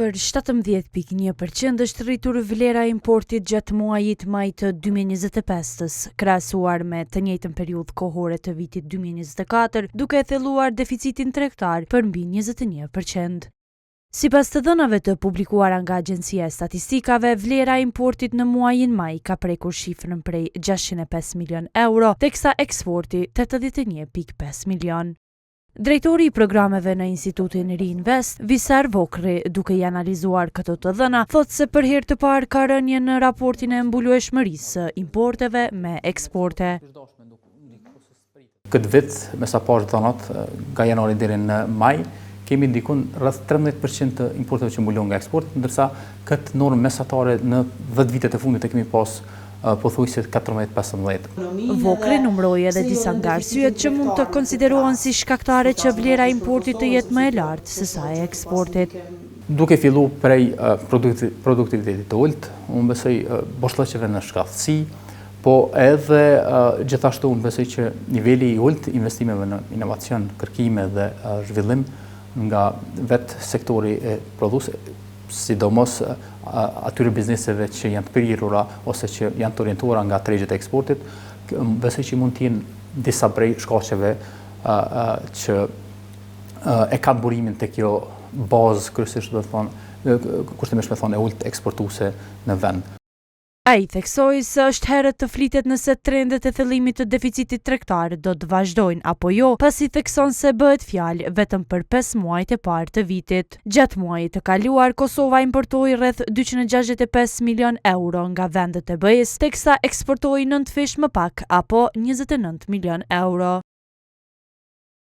Për 17,1% është rritur vlera e importit gjatë muajit maj të 2025-s, krahasuar me të njëjtën periudhë kohore të vitit 2024, duke thelluar deficitin tregtar për mbi 21%. Sipas të dhënave të publikuara nga Agjencia e Statistikave, vlera e importit në muajin maj ka prekur shifrën prej 605 milion euro, teksa eksporti 81,5 milion. Drejtori i programeve në Institutin Reinvest, Visar Vokri, duke i analizuar këto të dhëna, thotë se për herë të parë ka rënje në raportin e mbulueshmërisë së importeve me eksporte. Këtë vit, me sa pas dhënat, nga janari deri në maj, kemi ndikun rreth 13% të importeve që mbulon nga eksport, ndërsa këtë normë mesatare në 10 vitet e fundit e kemi pas pothuajse 14-15. Vokri numëroi edhe disa nga arsyet që mund të konsiderohen si shkaktare që vlera e importit të jetë më e lartë se sa e eksportit. Duke fillu prej produktivitetit të ulët, unë besoj boshllëqeve në shkallësi, po edhe gjithashtu unë besoj që niveli i ulët investimeve në inovacion, kërkime dhe zhvillim nga vetë sektori e produs, sidomos atyre bizneseve që janë të prirura ose që janë të orientuara nga tregjet e eksportit, besoj që mund të jenë disa prej shkaqeve që e kanë burimin te kjo bazë kryesisht kushtimisht me thonë e ulët eksportuese në vend. Ai theksoi se është herët të flitet nëse trendet e thellimit të deficitit tregtar do të vazhdojnë apo jo, pasi thekson se bëhet fjalë vetëm për 5 muajt e parë të vitit. Gjatë muajit të kaluar, Kosova importoi rreth 265 milion euro nga vendet e BE-s, teksa eksportoi 9 fish më pak apo 29 milion euro.